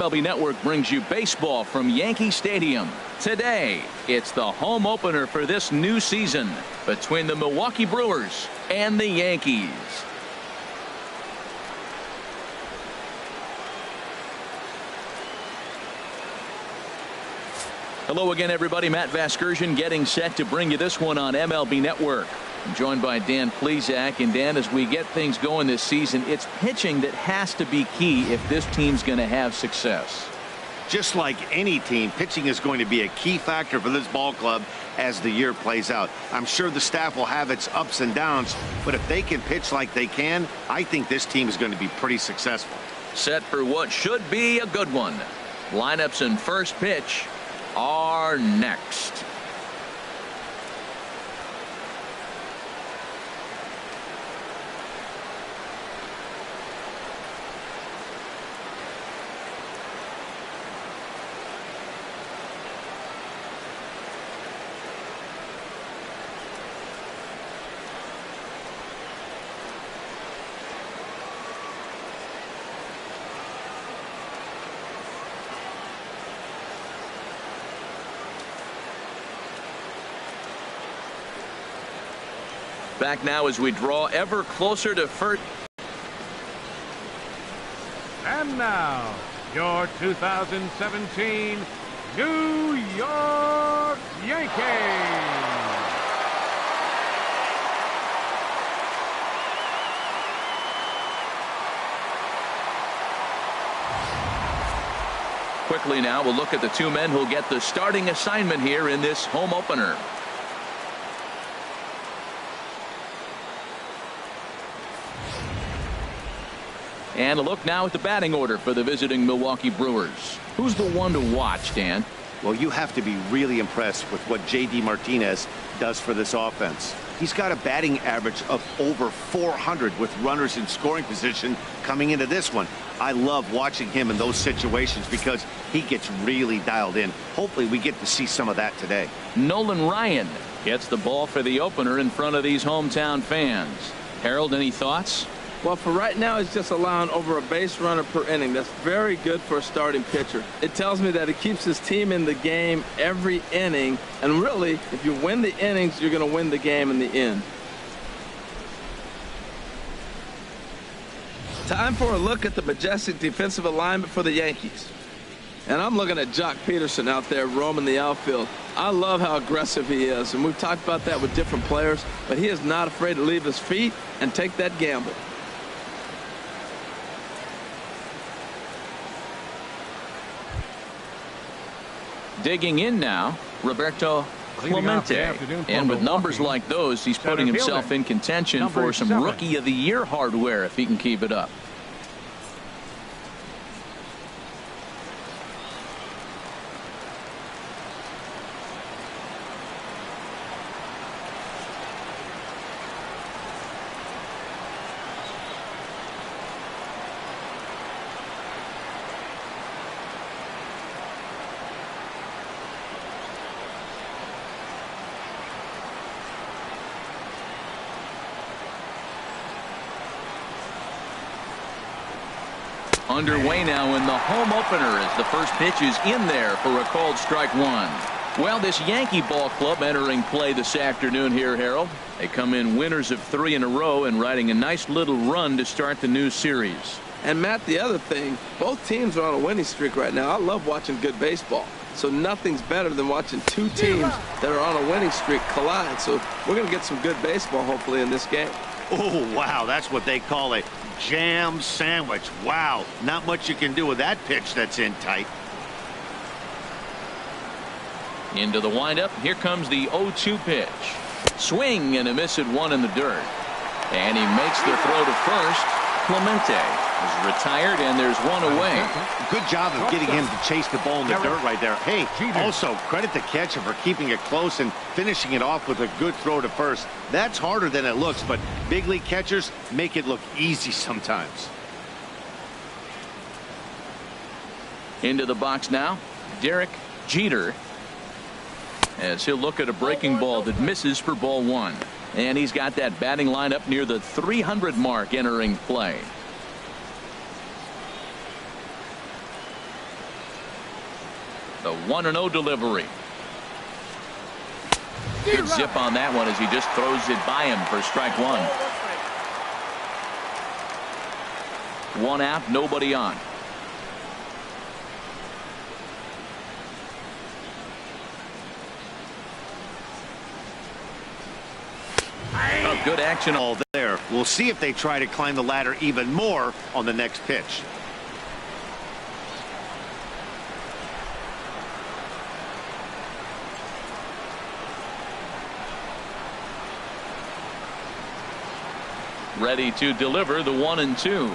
MLB Network brings you baseball from Yankee Stadium. Today, it's the home opener for this new season between the Milwaukee Brewers and the Yankees. Hello again, everybody. Matt Vasgersian getting set to bring you this one on MLB Network. I'm joined by Dan Plesac. And Dan, as we get things going this season, it's pitching that has to be key if this team's going to have success. Just like any team, pitching is going to be a key factor for this ball club as the year plays out. I'm sure the staff will have its ups and downs, but if they can pitch like they can, I think this team is going to be pretty successful. Set for what should be a good one. Lineups and first pitch are next. Back now as we draw ever closer to first. And now, your 2017 New York Yankees. Quickly now, we'll look at the two men who'll get the starting assignment here in this home opener. And a look now at the batting order for the visiting Milwaukee Brewers. Who's the one to watch, Dan? Well, you have to be really impressed with what J.D. Martinez does for this offense. He's got a batting average of over 400 with runners in scoring position coming into this one. I love watching him in those situations because he gets really dialed in. Hopefully we get to see some of that today. Nolan Ryan gets the ball for the opener in front of these hometown fans. Harold, any thoughts? Well, for right now, he's just allowing over a base runner per inning. That's very good for a starting pitcher. It tells me that he keeps his team in the game every inning. And really, if you win the innings, you're going to win the game in the end. Time for a look at the majestic defensive alignment for the Yankees. And I'm looking at Jock Peterson out there roaming the outfield. I love how aggressive he is. And we've talked about that with different players. But he is not afraid to leave his feet and take that gamble. Digging in now, Roberto Clemente. And with numbers like those, he's putting himself in contention for some Rookie of the Year hardware if he can keep it up. Underway now in the home opener as the first pitch is in there for a called strike one. Well, this Yankee ball club entering play this afternoon here, Harold. They come in winners of 3 in a row and riding a nice little run to start the new series. And Matt, the other thing, both teams are on a winning streak right now. I love watching good baseball. So nothing's better than watching two teams that are on a winning streak collide. So we're going to get some good baseball hopefully in this game. Oh, wow, that's what they call a jam sandwich. Wow, not much you can do with that pitch that's in tight. Into the windup. Here comes the 0-2 pitch. Swing and a miss at one in the dirt. And he makes the throw to first. Clemente is retired, and there's one away. Good job of getting him to chase the ball in the dirt right there. Hey, also credit the catcher for keeping it close and finishing it off with a good throw to first. That's harder than it looks, but big league catchers make it look easy sometimes. Into the box now, Derek Jeter, as he'll look at a breaking ball that misses for ball one. And he's got that batting lineup near the 300 mark entering play. 1-0 delivery. Good zip on that one as he just throws it by him for strike one. 1 out, nobody on. Good action all there. We'll see if they try to climb the ladder even more on the next pitch. Ready to deliver the 1-2.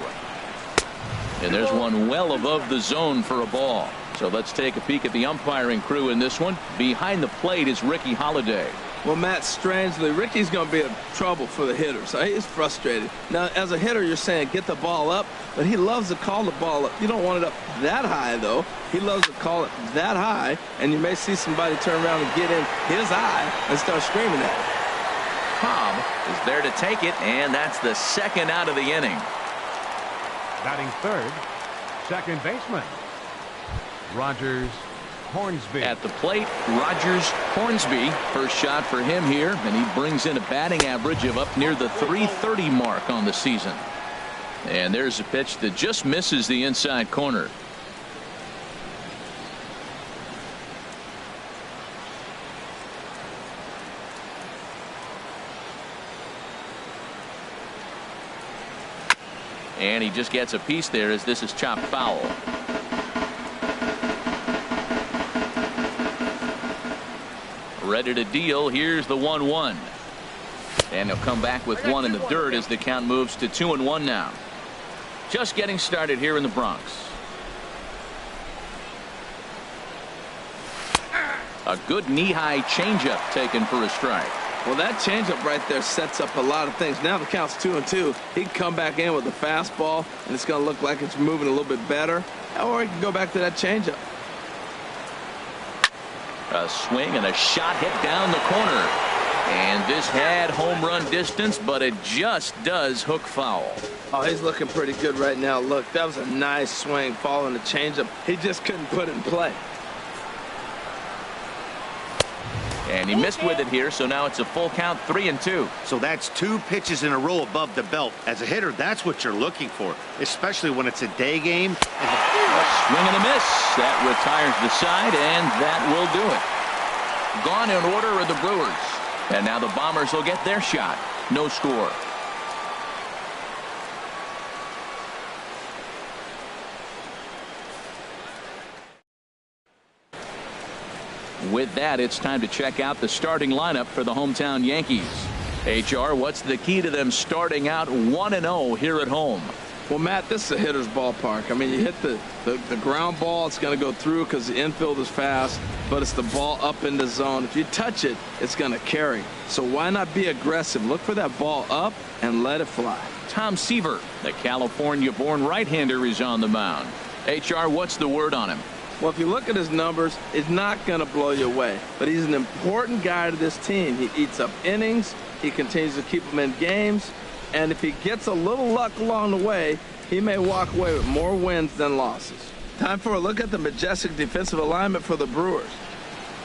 And there's one well above the zone for a ball. So let's take a peek at the umpiring crew in this one. Behind the plate is Ricky Holiday. Well, Matt, strangely, Ricky's going to be in trouble for the hitter, so he's frustrated. Now, as a hitter, you're saying get the ball up, but he loves to call the ball up. You don't want it up that high, though. He loves to call it that high, and you may see somebody turn around and get in his eye and start screaming at him. Cobb is there to take it, and that's the second out of the inning. Batting third, second baseman, Rogers Hornsby. At the plate, Rogers Hornsby. First shot for him here, and he brings in a batting average of up near the .330 mark on the season. And there's a pitch that just misses the inside corner. And he just gets a piece there as this is chopped foul. Ready to deal. Here's the 1-1. And he'll come back with one in the dirt as the count moves to 2-1 now. Just getting started here in the Bronx. A good knee-high changeup taken for a strike. Well, that changeup right there sets up a lot of things. Now the count's 2-2. He can come back in with a fastball, and it's going to look like it's moving a little bit better. Or he can go back to that changeup. A swing and a shot hit down the corner. And this had home run distance, but it just does hook foul. Oh, he's looking pretty good right now. Look, that was a nice swing following the changeup. He just couldn't put it in play. And he missed with it here, so now it's a full count, 3-2. So that's 2 pitches in a row above the belt. As a hitter, that's what you're looking for, especially when it's a day game. A swing and a miss. That retires the side, and that will do it. Gone in order are the Brewers. And now the Bombers will get their shot. No score. With that, it's time to check out the starting lineup for the hometown Yankees. HR, what's the key to them starting out 1-0 here at home? Well, Matt, this is a hitter's ballpark. I mean, you hit the ground ball, it's going to go through because the infield is fast, but it's the ball up in the zone. If you touch it, it's going to carry. So why not be aggressive? Look for that ball up and let it fly. Tom Seaver, the California-born right-hander, is on the mound. HR, what's the word on him? Well, if you look at his numbers, it's not going to blow you away. But he's an important guy to this team. He eats up innings. He continues to keep them in games. And if he gets a little luck along the way, he may walk away with more wins than losses. Time for a look at the majestic defensive alignment for the Brewers.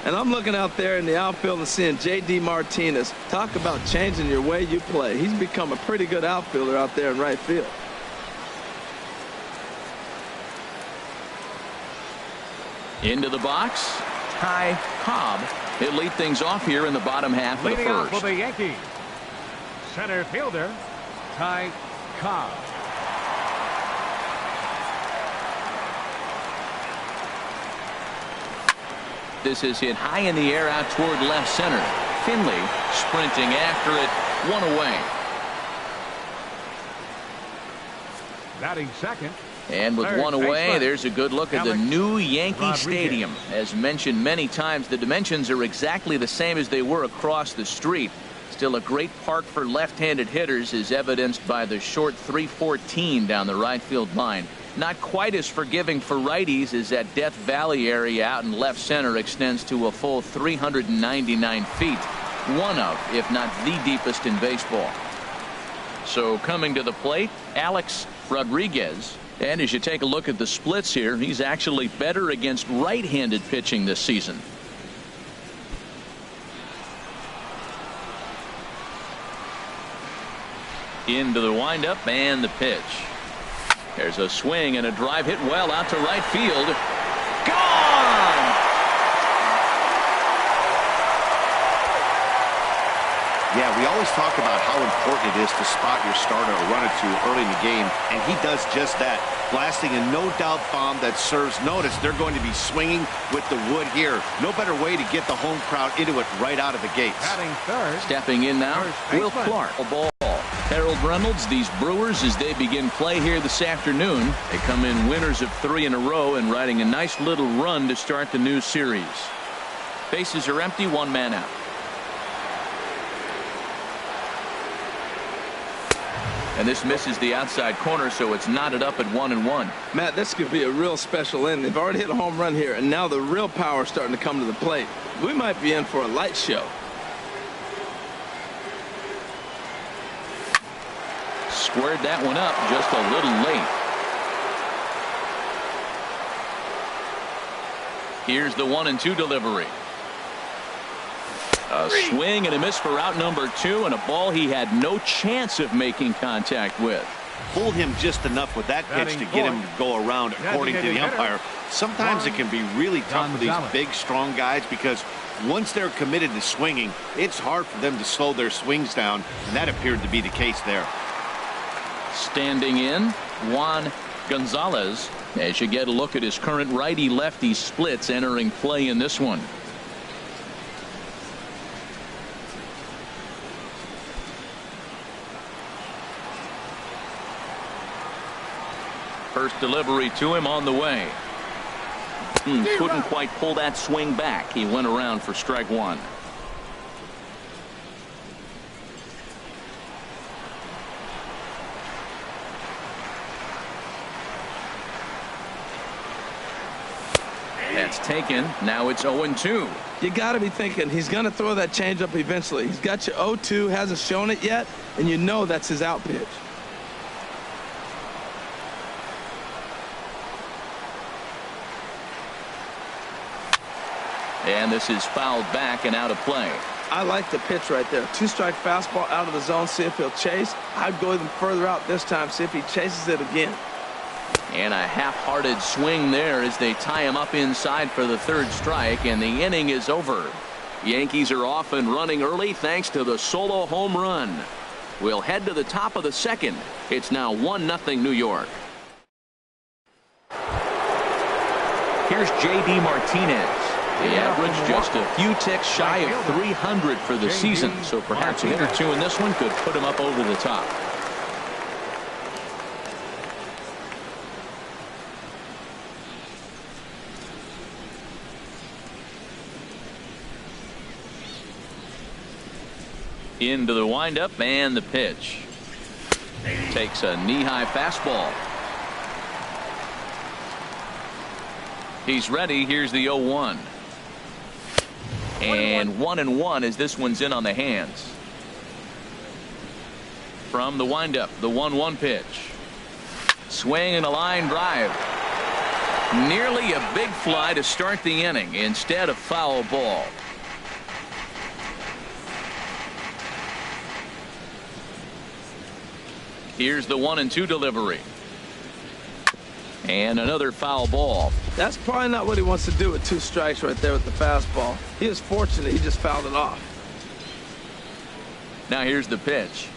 And I'm looking out there in the outfield and seeing J.D. Martinez. Talk about changing your way you play. He's become a pretty good outfielder out there in right field. Into the box, Ty Cobb. He'll lead things off here in the bottom half of the Leading off first. for the Yankees, center fielder Ty Cobb. This is hit high in the air out toward left center. Finley sprinting after it, one away. Batting second. And with one away, there's a good look at the new Yankee Stadium. As mentioned many times, the dimensions are exactly the same as they were across the street. Still a great park for left-handed hitters, as evidenced by the short 314 down the right field line. Not quite as forgiving for righties as that Death Valley area out in left center extends to a full 399 feet. One of, if not the deepest in baseball. So coming to the plate, Alex Rodriguez. And as you take a look at the splits here, he's actually better against right-handed pitching this season. Into the windup and the pitch. There's a swing and a drive hit well out to right field. Gone! Yeah, we always talk about how important it is to spot your starter or run or two early in the game, and he does just that, blasting a no-doubt bomb that serves notice. They're going to be swinging with the wood here. No better way to get the home crowd into it right out of the gates. Batting third. Stepping in now, Will Clark. A ball. Harold Reynolds, these Brewers, as they begin play here this afternoon, they come in winners of 3 in a row and riding a nice little run to start the new series. Bases are empty, 1 man out. And this misses the outside corner, so it's knotted up at 1-1. Matt, this could be a real special inning. They've already hit a home run here, and now the real power is starting to come to the plate. We might be in for a light show. Squared that one up just a little late. Here's the 1-2 delivery. A swing and a miss for out number 2, and a ball he had no chance of making contact with. Pulled him just enough with that pitch to get him to go around, according to the umpire. Sometimes it can be really tough for these big, strong guys because once they're committed to swinging, it's hard for them to slow their swings down, and that appeared to be the case there. Standing in, Juan Gonzalez, as you get a look at his current righty-lefty splits entering play in this one. First delivery to him on the way. Couldn't quite pull that swing back. He went around for strike 1. That's taken. Now it's 0-2. You got to be thinking he's going to throw that changeup eventually. He's got you 0-2, hasn't shown it yet, and you know that's his out pitch. And this is fouled back and out of play. I like the pitch right there. 2-strike fastball out of the zone, see if he'll chase. I'd go even further out this time, see if he chases it again. And a half-hearted swing there as they tie him up inside for the 3rd strike, and the inning is over. Yankees are off and running early thanks to the solo home run. We'll head to the top of the 2nd. It's now 1-0 New York. Here's J.D. Martinez. The average just a few ticks shy of 300 for the season, so perhaps a hit or two in this one could put him up over the top. Into the windup and the pitch. Takes a knee-high fastball. He's ready. Here's the 0-1. And 1-1 as this one's in on the hands. From the windup, the 1-1 pitch. Swing and a line drive. Nearly a big fly to start the inning. Instead, a foul ball. Here's the 1-2 delivery. And another foul ball. That's probably not what he wants to do with 2 strikes right there with the fastball. He was fortunate he just fouled it off. Now here's the pitch.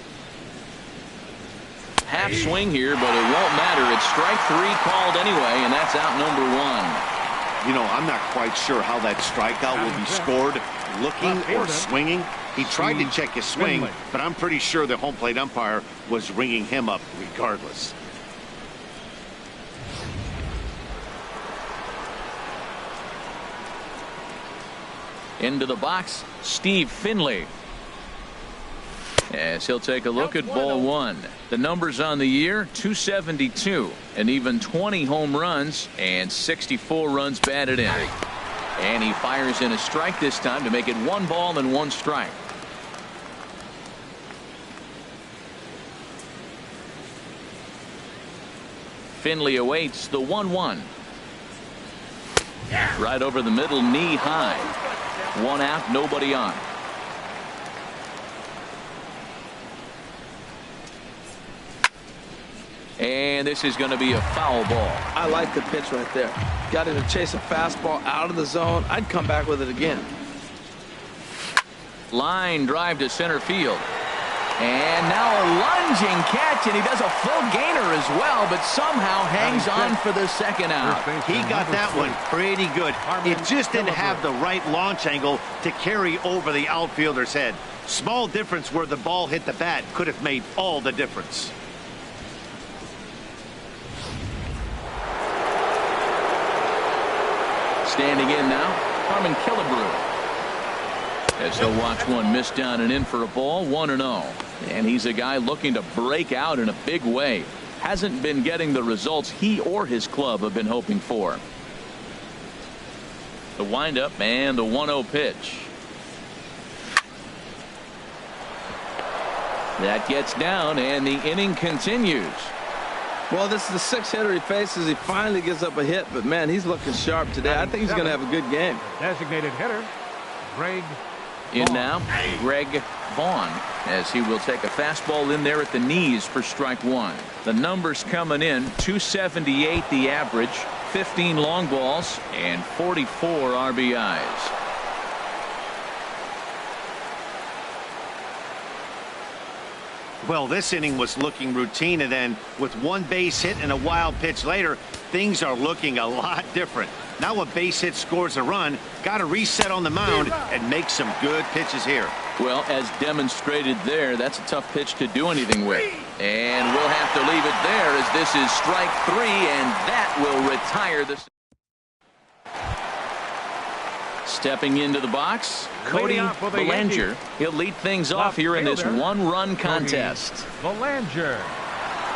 Half swing here, but it won't matter. It's strike 3 called anyway, and that's out number 1. You know, I'm not quite sure how that strikeout will be scored, looking or swinging. He tried to check his swing, but I'm pretty sure the home plate umpire was ringing him up regardless. Into the box, Steve Finley. As he'll take a look at ball 1. The numbers on the year, 272, and even 20 home runs and 64 runs batted in. And he fires in a strike this time to make it 1 ball and 1 strike. Finley awaits the 1-1. Right over the middle, knee high. One out, nobody on. And this is going to be a foul ball. I like the pitch right there. Got him to chase a fastball out of the zone. I'd come back with it again. Line drive to center field. And now a lunging catch, and he does a full gainer as well, but somehow hangs on for the second out. He got that one pretty good. It just didn't have the right launch angle to carry over the outfielder's head. Small difference where the ball hit the bat could have made all the difference. Standing in now, Harmon Killebrew. As he'll watch one miss down and in for a ball, 1-0. And he's a guy looking to break out in a big way. Hasn't been getting the results he or his club have been hoping for. The windup and the 1-0 pitch. That gets down, and the inning continues. Well, this is the sixth hitter he faces. He finally gives up a hit, but man, he's looking sharp today. I think he's going to have a good game. Designated hitter, Greg In now, Greg Vaughn, as he will take a fastball in there at the knees for strike one. The numbers coming in, 278 the average, 15 long balls, and 44 RBIs. Well, this inning was looking routine, and then with one base hit and a wild pitch later, things are looking a lot different. Now a base hit scores a run, got to reset on the mound and make some good pitches here. Well, as demonstrated there, that's a tough pitch to do anything with. And we'll have to leave it there as this is strike three, and that will retire the... Stepping into the box, Cody Bellinger. He'll lead things off here in this one-run contest. Bellinger.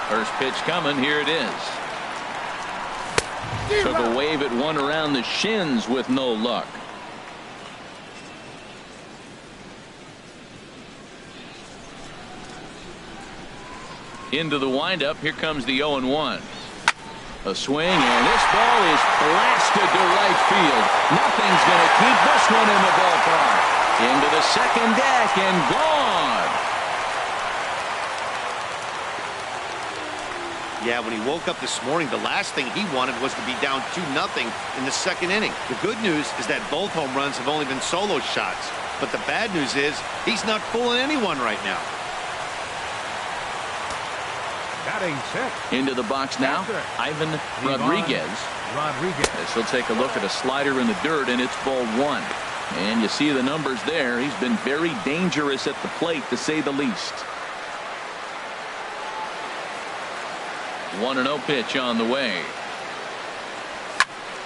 First pitch coming. Here it is. Took a wave at one around the shins with no luck. Into the windup. Here comes the 0-1. A swing, and this ball is blasted to right field. Nothing's going to keep this one in the ballpark. Into the second deck and gone. Yeah, when he woke up this morning, the last thing he wanted was to be down 2-0 in the second inning. The good news is that both home runs have only been solo shots. But the bad news is he's not fooling anyone right now. Into the box now, Ivan Rodriguez. As he'll take a look at a slider in the dirt, and it's ball one. And you see the numbers there. He's been very dangerous at the plate, to say the least. 1-0 pitch on the way.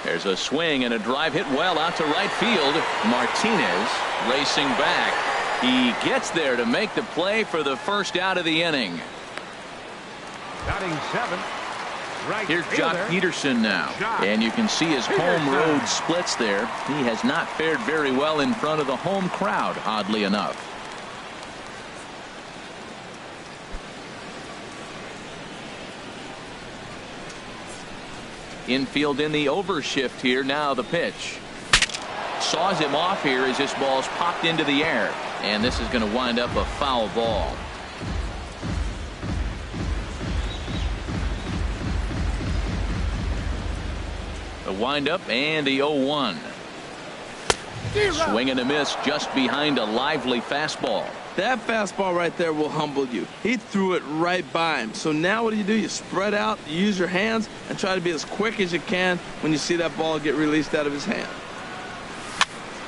There's a swing and a drive hit well out to right field. Martinez racing back. He gets there to make the play for the first out of the inning. Batting seven. Right. Here's Jock Peterson now. And you can see his home road splits there. He has not fared very well in front of the home crowd, oddly enough. Infield in the overshift here. Now the pitch. Saws him off here as this ball's popped into the air. And this is going to wind up a foul ball. The windup and the 0-1. Swing and a miss just behind a lively fastball. That fastball right there will humble you. He threw it right by him. So now what do? You spread out, you use your hands, and try to be as quick as you can when you see that ball get released out of his hand.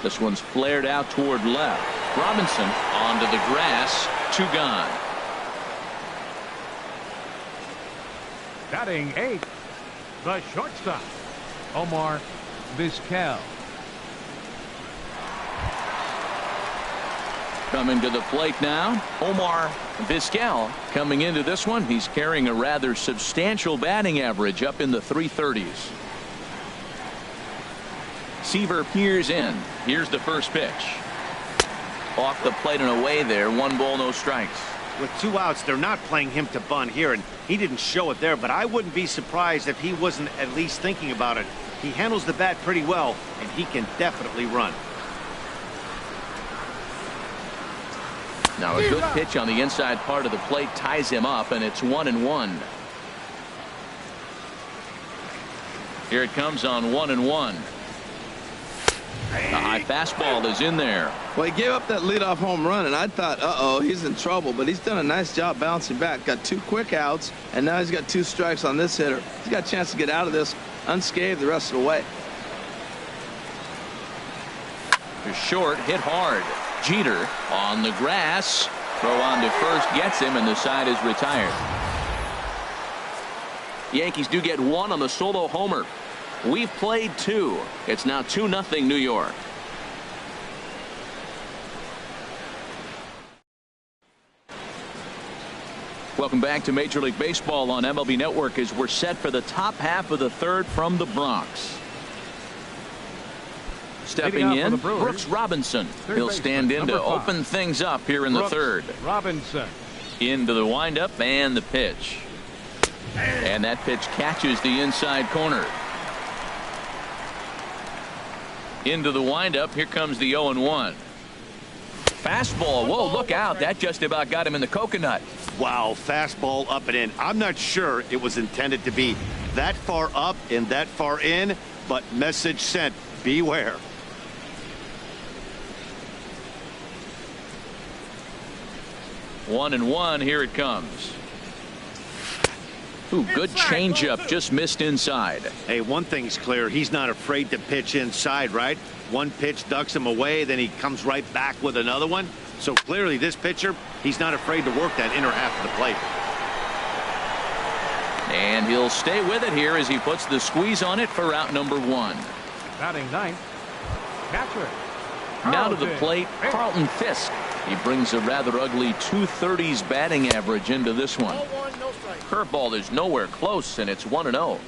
This one's flared out toward left. Robinson onto the grass. 2 gone. Batting 8. The shortstop, Omar Vizquel. Coming to the plate now, Omar Vizquel. Coming into this one, he's carrying a rather substantial batting average up in the 330s. Seaver peers in. Here's the first pitch. Off the plate and away there. 1 ball, no strikes. With 2 outs, they're not playing him to bunt here, and He didn't show it there, but I wouldn't be surprised if he wasn't at least thinking about it. He handles the bat pretty well, and he can definitely run. Now a good pitch on the inside part of the plate ties him up, and it's 1-1. Here it comes on 1-1. The high fastball is in there. Well, he gave up that leadoff home run, and I thought, uh-oh, he's in trouble. But he's done a nice job bouncing back. Got 2 quick outs, and now he's got 2 strikes on this hitter. He's got a chance to get out of this unscathed the rest of the way. To short, hit hard. Jeter on the grass. Throw on to first gets him, and the side is retired. Yankees do get 1 on the solo homer. We've played 2. It's now 2-0 New York. Welcome back to Major League Baseball on MLB Network as we're set for the top half of the 3rd from the Bronx. Stepping in, Brooks Robinson. He'll stand in to open things up here in the 3rd. Robinson. Into the windup and the pitch. And that pitch catches the inside corner. Into the windup. Here comes the 0-1. Fastball. Whoa, look out. That just about got him in the coconut. Wow, fastball up and in. I'm not sure it was intended to be that far up and that far in, but message sent. Beware. One and one. Here it comes. Ooh, good changeup, just missed inside. Hey, one thing's clear. He's not afraid to pitch inside, right? One pitch ducks him away, then he comes right back with another one. So clearly this pitcher, he's not afraid to work that inner half of the plate. And he'll stay with it here as he puts the squeeze on it for out number 1. Batting ninth, catcher. Now to the plate, Carlton Fisk. He brings a rather ugly 230s batting average into this one. Curveball is nowhere close, and it's 1-0.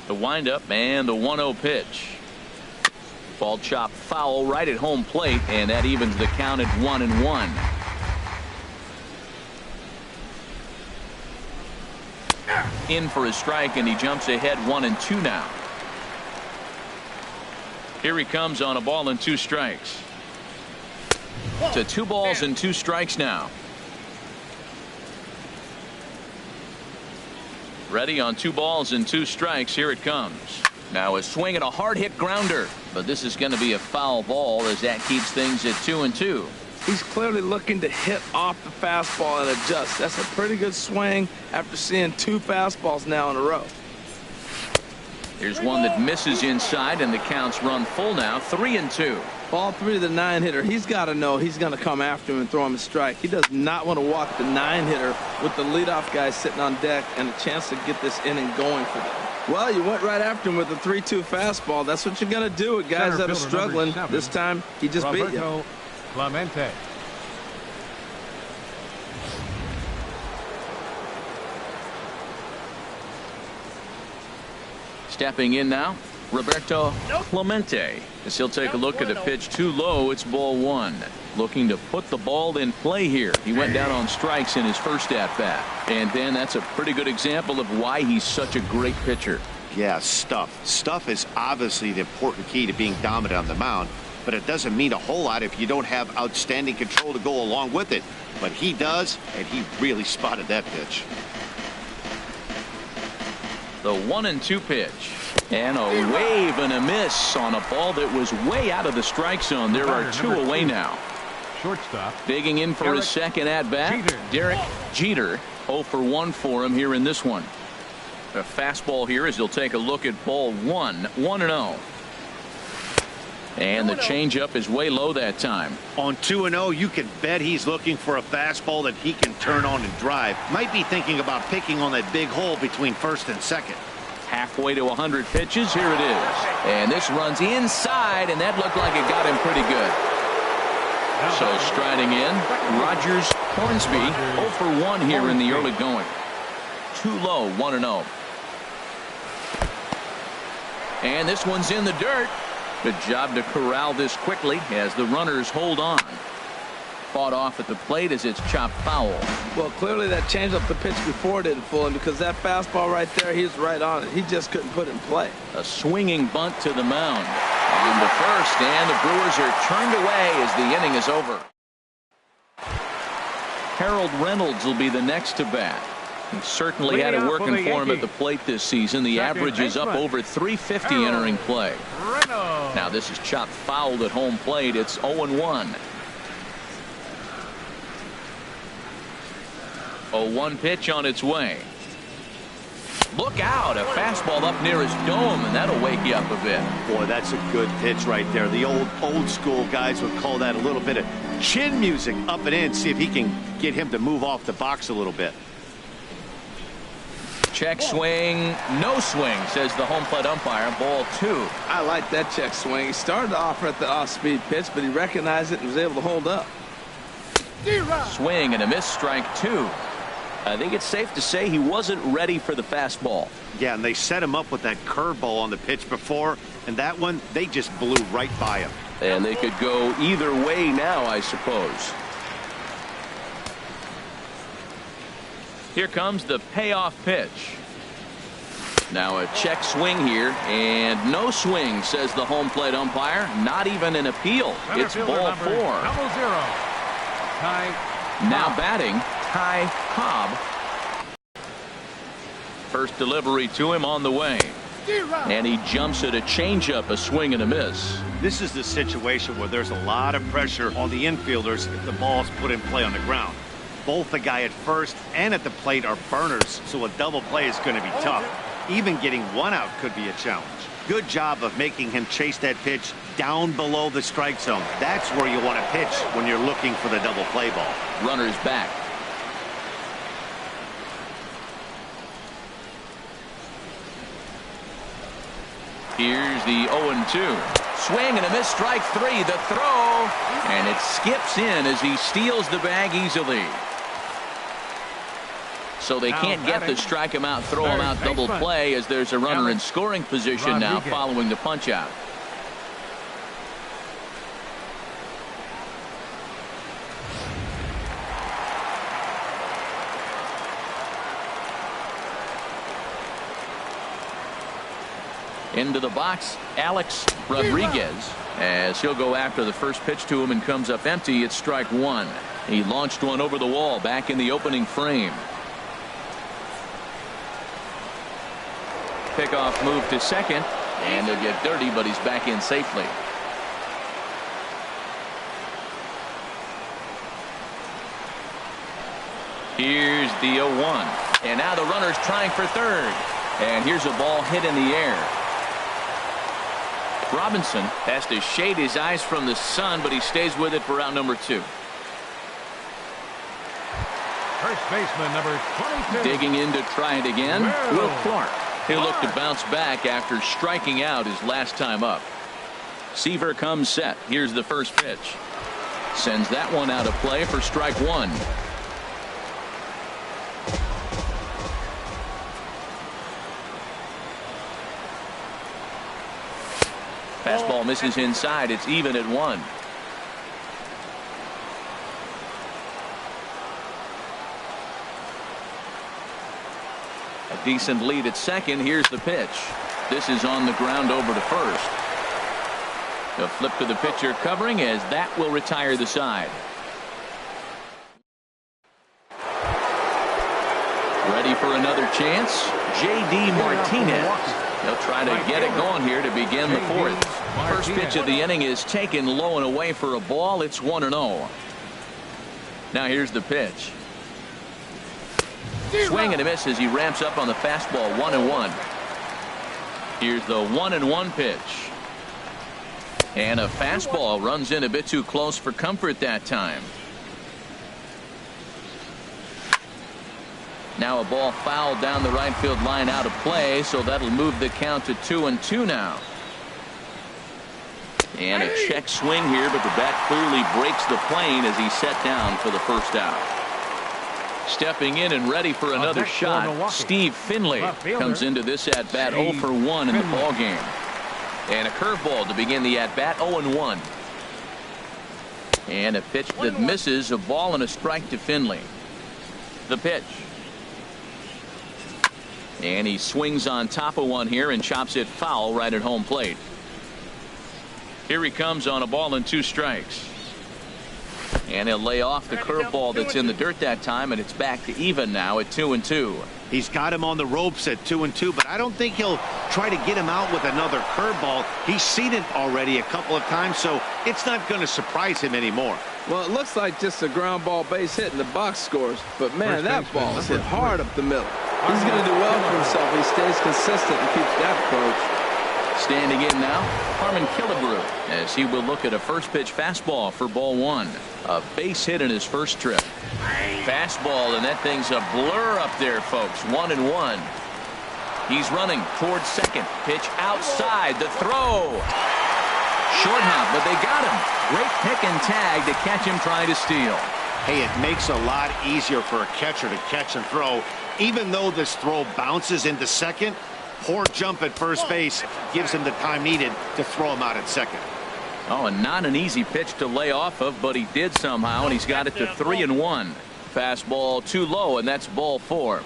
The windup and the 1-0 pitch. Ball chopped foul right at home plate, and that evens the count at 1-1. In for a strike, and he jumps ahead 1-2 now. Here he comes on a ball and 2 strikes. To 2 balls and 2 strikes now. Ready on 2 balls and 2 strikes. Here it comes. Now a swing and a hard hit grounder, but this is going to be a foul ball as that keeps things at 2-2. He's clearly looking to hit off the fastball and adjust. That's a pretty good swing after seeing 2 fastballs now in a row. Here's one that misses inside, and the counts run full now, 3-2. Ball 3 to the 9-hitter. He's got to know he's going to come after him and throw him a strike. He does not want to walk the 9-hitter with the leadoff guy sitting on deck and a chance to get this inning going for them. Well, you went right after him with a 3-2 fastball. That's what you're going to do with guys that are struggling. This time, he just beat you. Clemente. Stepping in now, Roberto Clemente. As he'll take a look at a pitch too low, it's ball 1. Looking to put the ball in play here. He went down on strikes in his first at-bat. And then that's a pretty good example of why he's such a great pitcher. Yeah, stuff. Stuff is obviously the important key to being dominant on the mound, but it doesn't mean a whole lot if you don't have outstanding control to go along with it. But he does, and he really spotted that pitch. The 1-2 pitch. And a wave and a miss on a ball that was way out of the strike zone. There are 2 away now. Shortstop. Digging in for his second at-bat, Derek Jeter. 0 for 1 for him here in this one. A fastball here as he'll take a look at ball 1, 1-0. And the changeup is way low that time. On 2-0, you can bet he's looking for a fastball that he can turn on and drive. Might be thinking about picking on that big hole between first and second. Halfway to 100 pitches. Here it is. And this runs inside, and that looked like it got him pretty good. So striding in, Rogers Hornsby 0 for 1 here in the early going. Too low, 1-0. And this one's in the dirt. Good job to corral this quickly as the runners hold on. fought off at the plate as it's chopped foul. Well, clearly that changeup the pitch before didn't fool him, because that fastball right there, he was right on it. He just couldn't put it in play. A swinging bunt to the mound. On to first, and the Brewers are turned away as the inning is over. Harold Reynolds will be the next to bat. He certainly had it working for him at the plate this season. The average is up over 350 entering play. Now this is chopped foul at home plate. It's 0-1. 0-1 pitch on its way. Look out, a fastball up near his dome, and that'll wake you up a bit. Boy, that's a good pitch right there. The old school guys would call that a little bit of chin music up and in. See if he can get him to move off the box a little bit. Check swing, no swing, says the home plate umpire. Ball 2. I like that check swing. He started off at the off-speed pitch, but he recognized it and was able to hold up. Swing and a miss, strike 2. I think it's safe to say he wasn't ready for the fastball. Yeah, and they set him up with that curveball on the pitch before, and that one, they just blew right by him. And they could go either way now, I suppose. Here comes the payoff pitch. Now a check swing here, and no swing, says the home plate umpire. Not even an appeal. It's ball 4. Now batting, Ty Cobb. First delivery to him on the way. And he jumps at a changeup, a swing and a miss. This is the situation where there's a lot of pressure on the infielders if the ball's put in play on the ground. Both the guy at first and at the plate are burners, so a double play is going to be tough. Even getting one out could be a challenge. Good job of making him chase that pitch down below the strike zone. That's where you want to pitch when you're looking for the double play ball. Runners back. Here's the 0-2. Swing and a miss, strike 3. The throw, and it skips in as he steals the bag easily. So they can't get to strike him out, throw him out, double play, as there's a runner in scoring position now following the punch out. Into the box, Alex Rodriguez, as he'll go after the first pitch to him and comes up empty. It's strike 1. He launched one over the wall back in the opening frame. Pickoff move to second, and he'll get dirty, but he's back in safely. Here's the 0-1, and now the runner's trying for third, and here's a ball hit in the air. Robinson has to shade his eyes from the sun, but he stays with it for out number 2. First baseman number 22. Digging in to try it again, Will Clark. He'll look to bounce back after striking out his last time up. Seaver comes set. Here's the first pitch. Sends that one out of play for strike 1. Fastball misses inside. It's even at 1. A decent lead at second. Here's the pitch. This is on the ground over to first. They'll flip to the pitcher covering, as that will retire the side. Ready for another chance. J.D. Martinez. They'll try to get it going here to begin the 4th. First pitch of the inning is taken low and away for a ball. It's 1-0. Now here's the pitch. Swing and a miss as he ramps up on the fastball. 1-1. Here's the 1-1 pitch. And a fastball runs in a bit too close for comfort that time. Now a ball fouled down the right field line, out of play, so that'll move the count to 2-2 now. And a check swing here, but the bat clearly breaks the plane as he's set down for the first out. Stepping in and ready for another shot, Steve Finley comes into this at bat 0 for 1 in the ball game. And a curveball to begin the at bat. 0-1. And a pitch that misses, a ball and a strike to Finley. The pitch. And he swings on top of one here and chops it foul right at home plate. Here he comes on a ball and 2 strikes. And he'll lay off the curveball that's in the dirt that time, and it's back to even now at 2-2. He's got him on the ropes at 2-2, but I don't think he'll try to get him out with another curveball. He's seen it already a couple of times, so it's not going to surprise him anymore. Well, it looks like just a ground ball base hit in the box scores, but man, that ball is hit hard up the middle. He's going to do well for himself. He stays consistent and keeps that approach. Standing in now, Harmon Killebrew, as he will look at a first pitch fastball for ball 1. A base hit in his first trip. Fastball, and that thing's a blur up there, folks. 1-1. He's running towards second. Pitch outside. The throw. Short hop, but they got him. Great pick and tag to catch him trying to steal. Hey, it makes a lot easier for a catcher to catch and throw. Even though this throw bounces into second, poor jump at first base gives him the time needed to throw him out at second. Oh, and not an easy pitch to lay off of, but he did somehow, and he's got it to 3-1. Fastball too low, and that's ball 4.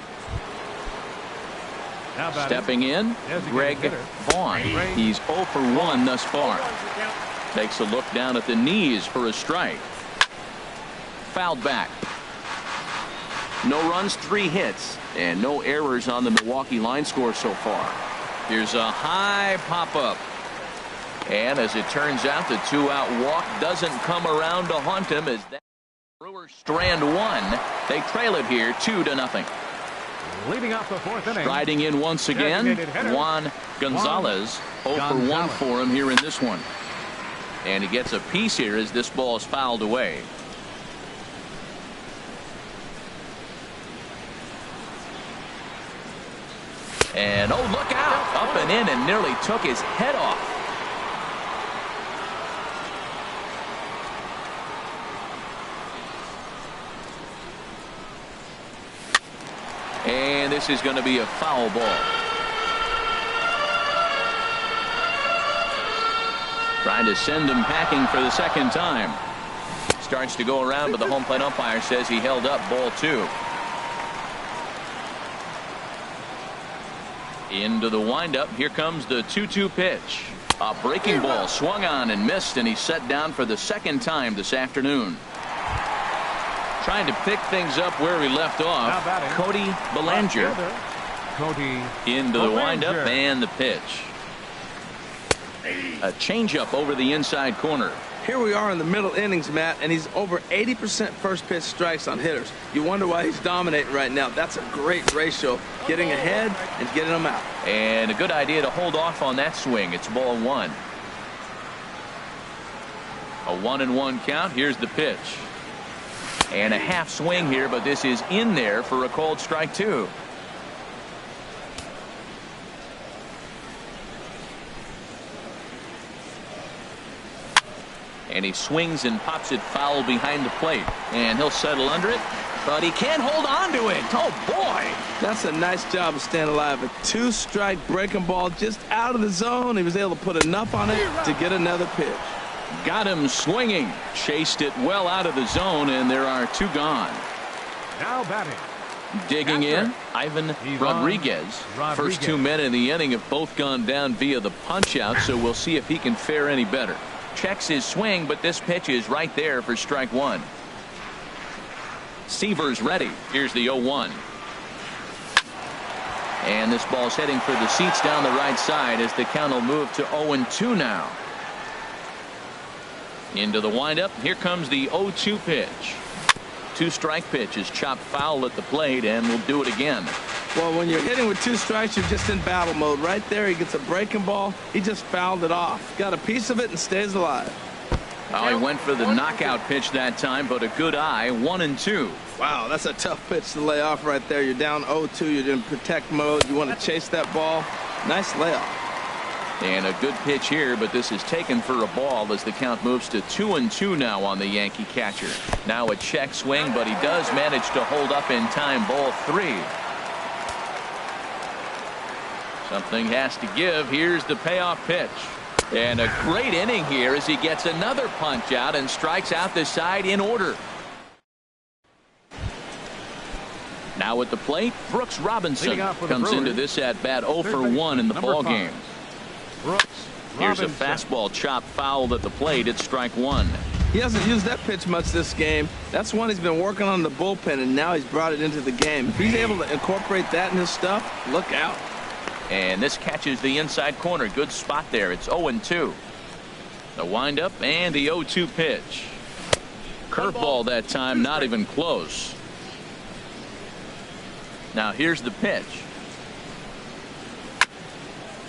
Stepping in, Greg Vaughn. He's 0 for 1 thus far. Takes a look down at the knees for a strike. Fouled back. No runs, 3 hits, and no errors on the Milwaukee line score so far. Here's a high pop-up. And as it turns out, the 2-out walk doesn't come around to haunt him as that Brewers strand 1. They trail it here 2-0. Leading off the 4th inning. Striding in once again, Juan Gonzalez. 0 for 1 for him here in this one. And he gets a piece here as this ball is fouled away. And oh, look out! Up and in and nearly took his head off. And this is going to be a foul ball. Trying to send him packing for the second time. Starts to go around, but the home plate umpire says he held up ball 2. Into the windup. Here comes the 2-2 pitch. A breaking ball swung on and missed, and he's set down for the second time this afternoon. Trying to pick things up where he left off. Cody Bellinger. Into the windup and the pitch. A changeup over the inside corner. Here we are in the middle innings, Matt, and he's over 80% first pitch strikes on hitters. You wonder why he's dominating right now. That's a great ratio. Getting ahead and getting them out. And a good idea to hold off on that swing. It's ball 1. A 1-1 count. Here's the pitch. And a half swing here, but this is in there for a called strike 2. And he swings and pops it foul behind the plate. And he'll settle under it, but he can't hold on to it. Oh, boy. That's a nice job of staying alive. A 2-strike breaking ball just out of the zone. He was able to put enough on it to get another pitch. Got him swinging. Chased it well out of the zone, and there are 2 gone. Now batting. Digging in, Ivan Rodriguez. First 2 men in the inning have both gone down via the punch-out, so we'll see if he can fare any better. Checks his swing, but this pitch is right there for strike 1. Seaver's ready. Here's the 0-1. And this ball's heading for the seats down the right side as the count will move to 0-2 now. Into the windup. Here comes the 0-2 pitch. 2-strike pitch is chopped foul at the plate, and will do it again. Well, when you're hitting with 2 strikes, you're just in battle mode. Right there, he gets a breaking ball. He just fouled it off. Got a piece of it and stays alive. Oh, he went for the knockout pitch that time, but a good eye. 1-2. Wow, that's a tough pitch to lay off right there. You're down 0-2. You're in protect mode. You want to chase that ball. Nice layoff. And a good pitch here, but this is taken for a ball as the count moves to 2-2 now on the Yankee catcher. Now a check swing, but he does manage to hold up in time. Ball 3. Something has to give. Here's the payoff pitch. And a great inning here as he gets another punch out and strikes out the side in order. Now at the plate, Brooks Robinson comes into this at bat 0 for 1 in the ball game. Here's a fastball chopped foul at the plate. It's strike one. He hasn't used that pitch much this game. That's one he's been working on in the bullpen, and now he's brought it into the game. If he's able to incorporate that in his stuff, look out. And this catches the inside corner. Good spot there. It's 0-2. The windup and the 0-2 pitch. Curveball that time, not even close. Now here's the pitch.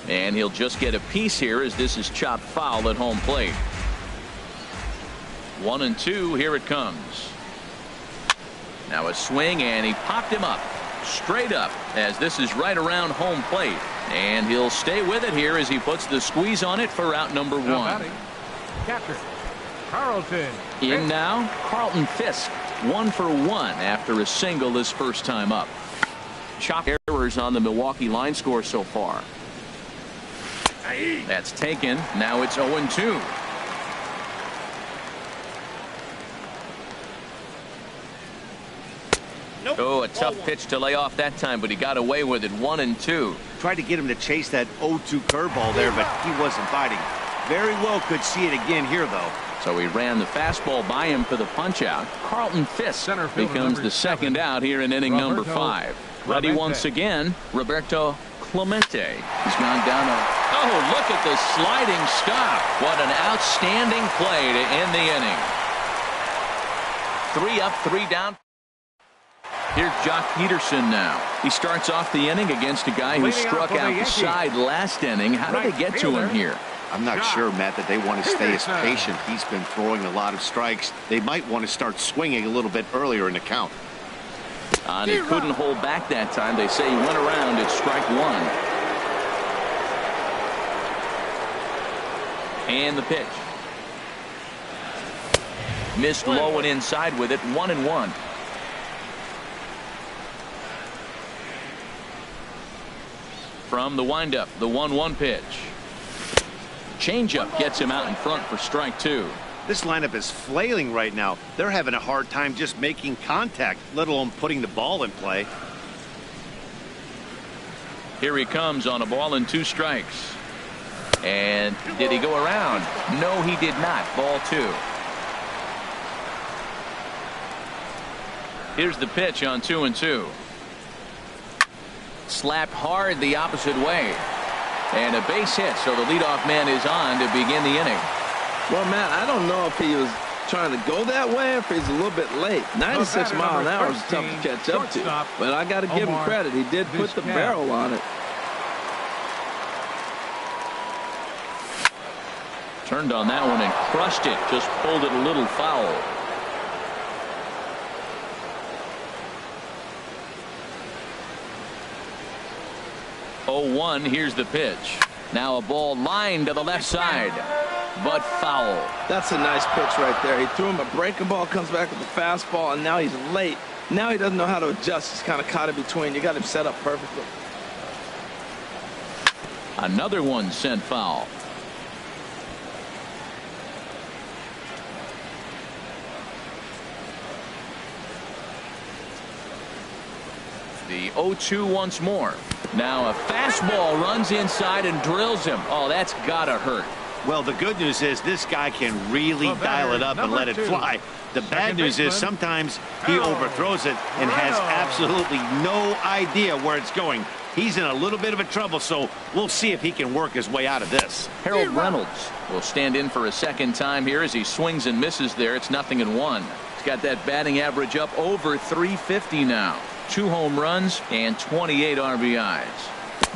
And he'll just get a piece here as this is chopped foul at home plate. 1-2. Here it comes. Now a swing, and he popped him up. Straight up as this is right around home plate. And he'll stay with it here as he puts the squeeze on it for out number one. Catcher Carlton. In now, Carlton Fisk. 1 for 1 after a single his first time up. Chop errors on the Milwaukee line score so far. That's taken. Now it's 0-2. Oh, a tough pitch to lay off that time, but he got away with it. 1-2. Tried to get him to chase that 0-2 curveball there, but he wasn't biting. Very well could see it again here, though. So he ran the fastball by him for the punch out. Carlton Fisk becomes the second out here in inning number 5. Ready once again, Roberto Clemente. He's gone down a... Oh, look at the sliding stop. What an outstanding play to end the inning. 3 up, 3 down. Here's Jock Peterson now. He starts off the inning against a guy who struck out the side last inning. How did they get to him here? I'm not sure, Matt, that they want to stay as patient. He's been throwing a lot of strikes. They might want to start swinging a little bit earlier in the count. And he couldn't hold back that time. They say he went around at strike one. And the pitch. Missed low and inside with it. 1-1. From the windup, the 1-1 pitch. Changeup gets him out in front for strike two. This lineup is flailing right now. They're having a hard time just making contact, let alone putting the ball in play. Here he comes on a ball and 2 strikes. And did he go around? No, he did not. Ball 2. Here's the pitch on 2-2. Slapped hard the opposite way. And a base hit, so the leadoff man is on to begin the inning. Well, Matt, I don't know if he was trying to go that way or if he's a little bit late. 96 miles an hour is tough to catch up to. But I got to give him credit. He did put the barrel on it. Turned on that one and crushed it. Just pulled it a little foul. Oh, 0-1. Here's the pitch. Now a ball lined to the left side, but foul. That's a nice pitch right there. He threw him a breaking ball, comes back with the fastball, and now he's late. Now he doesn't know how to adjust. He's kind of caught in between. You got him set up perfectly. Another one sent foul. The 0-2 once more. Now a fastball runs inside and drills him. Oh, that's gotta hurt. Well, the good news is this guy can really dial it up and let it fly. The bad news is sometimes he overthrows it and has absolutely no idea where it's going. He's in a little bit of a trouble, so we'll see if he can work his way out of this. Harold Reynolds will stand in for a second time here as he swings and misses there. It's 0-1. He's got that batting average up over 350 now. 2 home runs and 28 RBIs.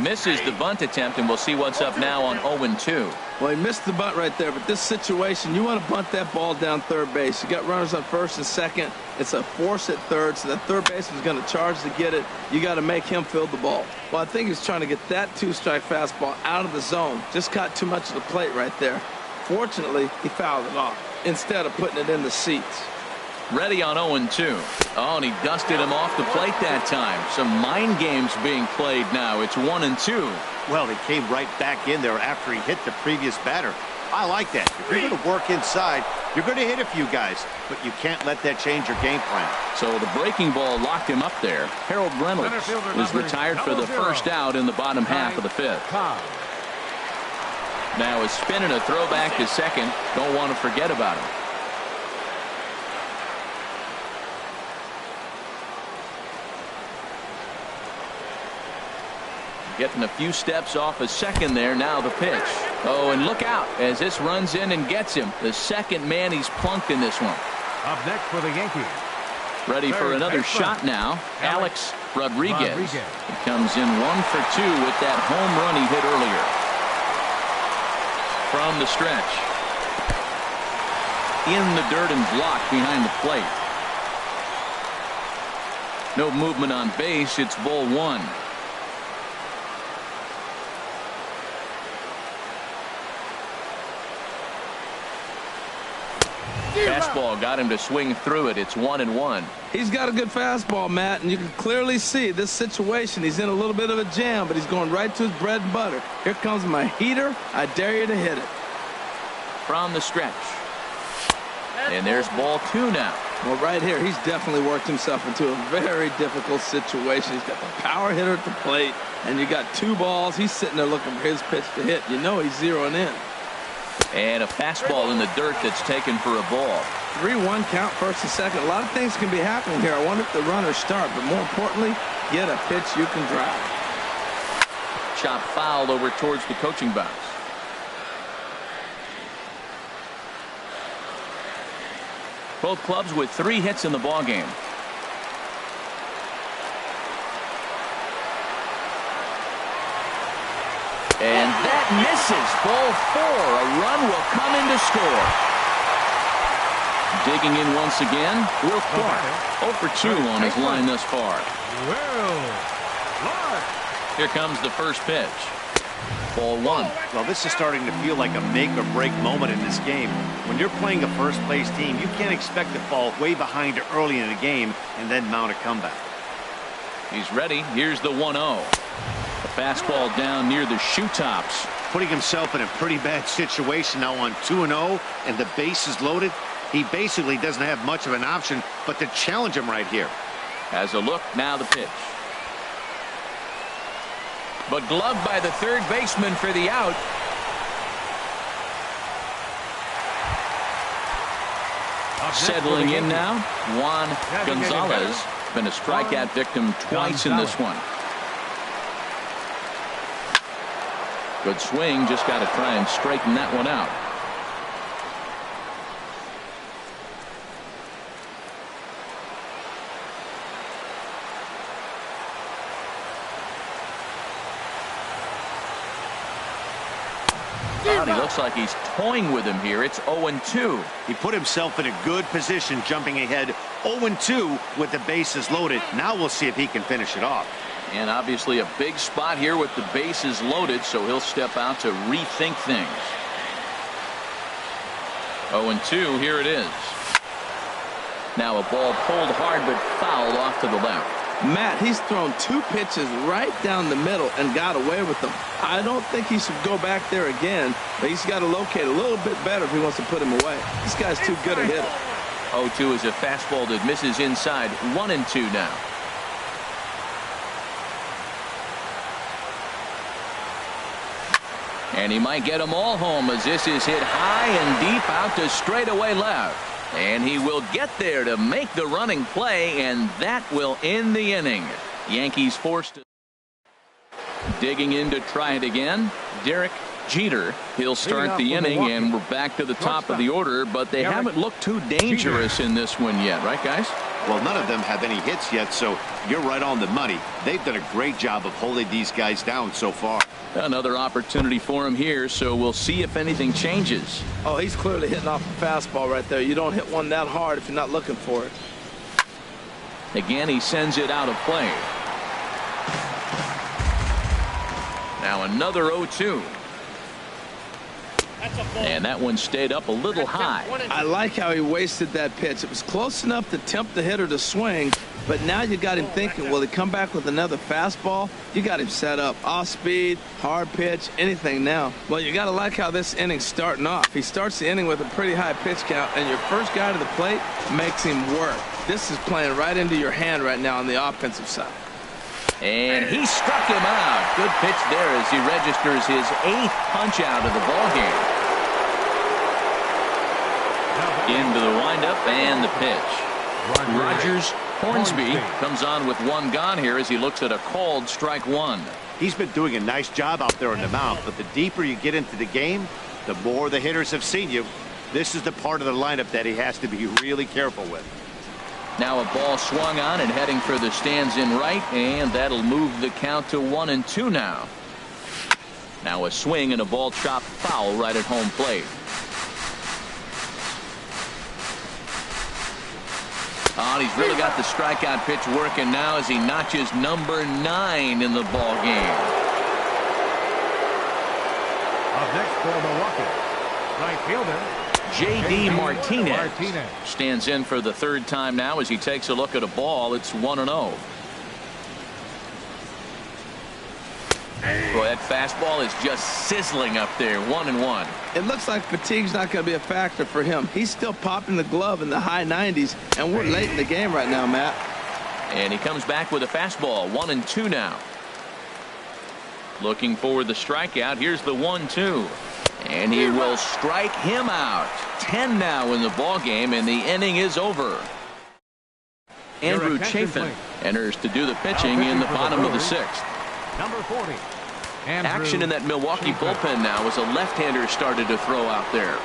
Misses the bunt attempt, and we'll see what's up now on 0-2. Well, he missed the bunt right there, but this situation, you want to bunt that ball down third base. You got runners on first and second. It's a force at third, so that third baseman's going to charge to get it. You got to make him field the ball. Well, I think he's trying to get that 2-strike fastball out of the zone. Just caught too much of the plate right there. Fortunately, he fouled it off instead of putting it in the seats. Ready on 0-2. Oh, and he dusted him off the plate that time. Some mind games being played now. It's 1-2. Well, he came right back in there after he hit the previous batter. I like that. If you're going to work inside, you're going to hit a few guys, but you can't let that change your game plan. So the breaking ball locked him up there. Harold Reynolds is retired for the first out in the bottom half of the fifth. Now a spin and a throwback to second. Don't want to forget about him. Getting a few steps off a second there. Now the pitch. Oh, and look out as this runs in and gets him. The second man he's plunked in this one. Up next for the Yankees. Ready for another shot now. Alex Rodriguez. He comes in 1 for 2 with that home run he hit earlier. From the stretch. In the dirt and blocked behind the plate. No movement on base. It's ball 1. Fastball got him to swing through it. It's 1-1. He's got a good fastball, Matt, and you can clearly see this situation. He's in a little bit of a jam, but he's going right to his bread and butter. Here comes my heater. I dare you to hit it. From the stretch. And there's ball 2 now. Well, right here, he's definitely worked himself into a very difficult situation. He's got the power hitter at the plate, and you got 2 balls. He's sitting there looking for his pitch to hit. You know he's zeroing in. And a fastball in the dirt that's taken for a ball. 3-1 count, first and second. A lot of things can be happening here. I wonder if the runners start, but more importantly, get a pitch you can drive. Chop fouled over towards the coaching box. Both clubs with 3 hits in the ballgame. And that misses. Ball 4. A run will come in to score. Digging in once again, Will Clark. 0 for 2 on his line thus far. Here comes the first pitch. Ball 1. Well, this is starting to feel like a make or break moment in this game. When you're playing a first place team, you can't expect to fall way behind early in the game and then mount a comeback. He's ready. Here's the 1-0. A fastball down near the shoe tops. Putting himself in a pretty bad situation now on 2-0 and the base is loaded. He basically doesn't have much of an option but to challenge him right here. Has a look. Now the pitch. But gloved by the third baseman for the out. Settling in now, Juan Gonzalez. Been a strikeout victim twice in this one. Good swing. Just got to try and straighten that one out. He looks like he's toying with him here. It's 0-2. He put himself in a good position jumping ahead 0-2 with the bases loaded. Now we'll see if he can finish it off. And obviously a big spot here with the bases loaded, so he'll step out to rethink things. 0-2, here it is. Now a ball pulled hard but fouled off to the left. Matt, he's thrown 2 pitches right down the middle and got away with them. I don't think he should go back there again, but he's got to locate a little bit better if he wants to put him away. This guy's too good a hitter. 0-2 is a fastball that misses inside. 1-2 now. And he might get them all home as this is hit high and deep out to straightaway left. And he will get there to make the running play, and that will end the inning. Yankees forced to. Digging in to try it again, Derek Jeter. He'll start the inning, and we're back to the top of the order, but they haven't looked too dangerous in this one yet, right, guys? Well, none of them have any hits yet, so you're right on the money. They've done a great job of holding these guys down so far. Another opportunity for him here, so we'll see if anything changes. Oh, he's clearly hitting off a fastball right there. You don't hit one that hard if you're not looking for it. Again, he sends it out of play. Now another 0-2. And that one stayed up a little high. I like how he wasted that pitch. It was close enough to tempt the hitter to swing, but now you got him thinking, will he come back with another fastball? You got him set up. Off speed, hard pitch, anything now. Well, you got to like how this inning's starting off. He starts the inning with a pretty high pitch count, and your first guy to the plate makes him work. This is playing right into your hand right now on the offensive side. And he struck him out. Good pitch there as he registers his 8th punch out of the ballgame. Into the windup and the pitch. Rogers Hornsby comes on with one gone here as he looks at a called strike one. He's been doing a nice job out there on the mound, but the deeper you get into the game, the more the hitters have seen you. This is the part of the lineup that he has to be really careful with. Now a ball swung on and heading for the stands in right, and that'll move the count to 1-2 now. Now a swing and a ball chopped foul right at home plate. Oh, he's really got the strikeout pitch working now as he notches number 9 in the ball game. Up next for Milwaukee, right fielder J.D. Martinez stands in for the 3rd time now as he takes a look at a ball. It's 1-0. Boy, that fastball is just sizzling up there. 1-1. It looks like fatigue's not going to be a factor for him. He's still popping the glove in the high 90s, and we're late in the game right now, Matt. And he comes back with a fastball. 1-2 now. Looking for the strikeout. Here's the 1-2. And he will strike him out. 10 now in the ball game, and the inning is over. Andrew Chafin enters to do the pitching in the bottom of the 6th. Number 40. Action in that Milwaukee bullpen now as a left-hander started to throw out there.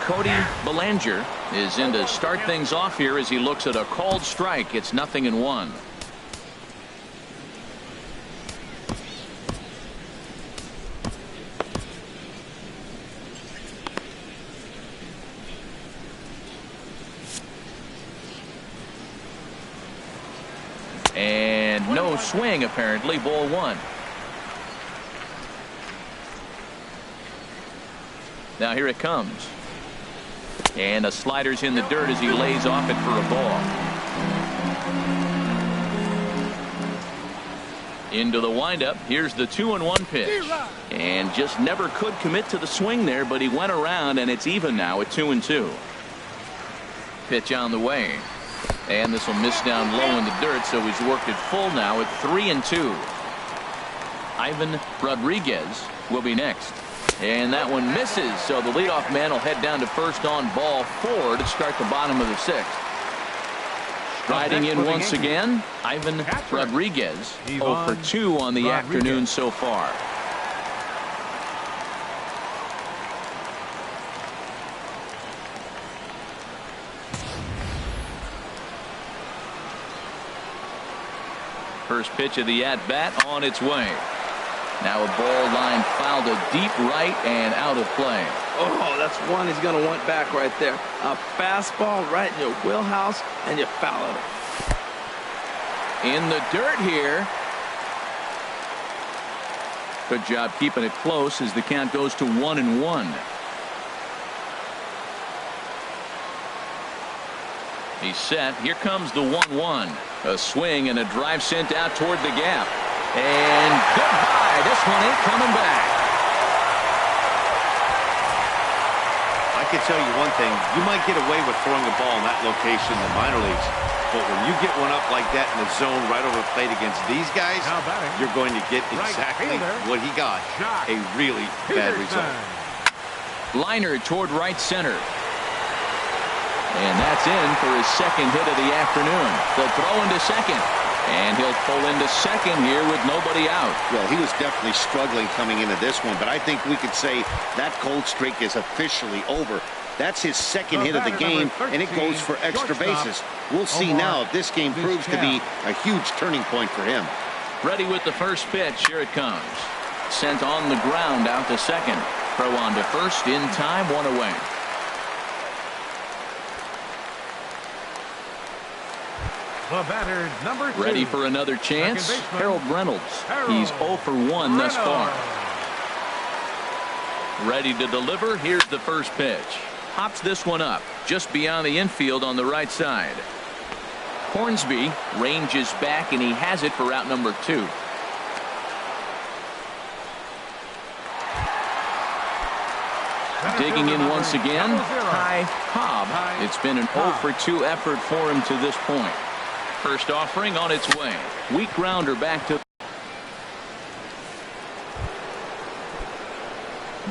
Cody Bellinger is in to start things off here as he looks at a called strike. It's 0-1. And no swing, apparently. Ball 1. Now here it comes. And a slider's in the dirt as he lays off it for a ball. Into the windup. Here's the 2-1 pitch. And just never could commit to the swing there, but he went around, and it's even now at 2-2. Pitch on the way. And this will miss down low in the dirt, so he's worked it full now at 3-2. Ivan Rodriguez will be next. And that one misses, so the leadoff man will head down to first on ball 4 to start the bottom of the 6th. Striding in once again, Ivan Rodriguez, 0 for 2 on the afternoon so far. First pitch of the at-bat on its way. Now a ball line fouled to deep right and out of play. Oh, that's one he's going to want back right there. A fastball right in your wheelhouse, and you foul it. In the dirt here. Good job keeping it close as the count goes to 1-1. He's set. Here comes the 1-1. A swing and a drive sent out toward the gap. And goodbye. This one ain't coming back. I can tell you one thing. You might get away with throwing a ball in that location in the minor leagues. But when you get one up like that in the zone right over the plate against these guys, you're going to get exactly what he got. A really bad result. Liner toward right center. And that's in for his second hit of the afternoon. They'll throw into second. And he'll pull into second here with nobody out. Well, he was definitely struggling coming into this one, but I think we could say that cold streak is officially over. That's his second hit of the game, and it goes for extra bases. We'll see now if this game proves to be a huge turning point for him. Ready with the first pitch. Here it comes. Sent on the ground out to second. Throw on to first in time, 1 away. The batter, number 2. Ready for another chance. Harold Reynolds. He's 0 for 1 thus far. Ready to deliver. Here's the first pitch. Hops this one up just beyond the infield on the right side. Hornsby ranges back, and he has it for out number 2. Digging in once again, Ty Cobb. It's been an 0 for 2 effort for him to this point. First offering on its way. Weak grounder back to.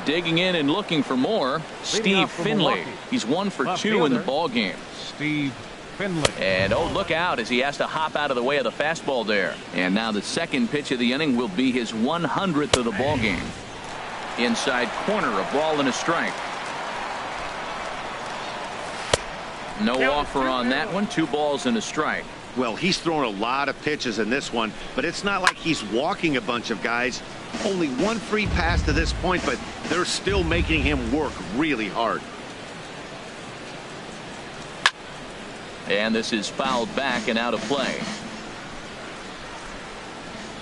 Digging in and looking for more, Steve Finley. He's 1 for 2 in the ball game. Steve Finley. And oh, look out as he has to hop out of the way of the fastball there. And now the second pitch of the inning will be his 100th of the ball game. Inside corner, a ball and a strike. No offer on that one. 2 balls and a strike. Well, he's thrown a lot of pitches in this one, but it's not like he's walking a bunch of guys. Only 1 free pass to this point, but they're still making him work really hard. And this is fouled back and out of play.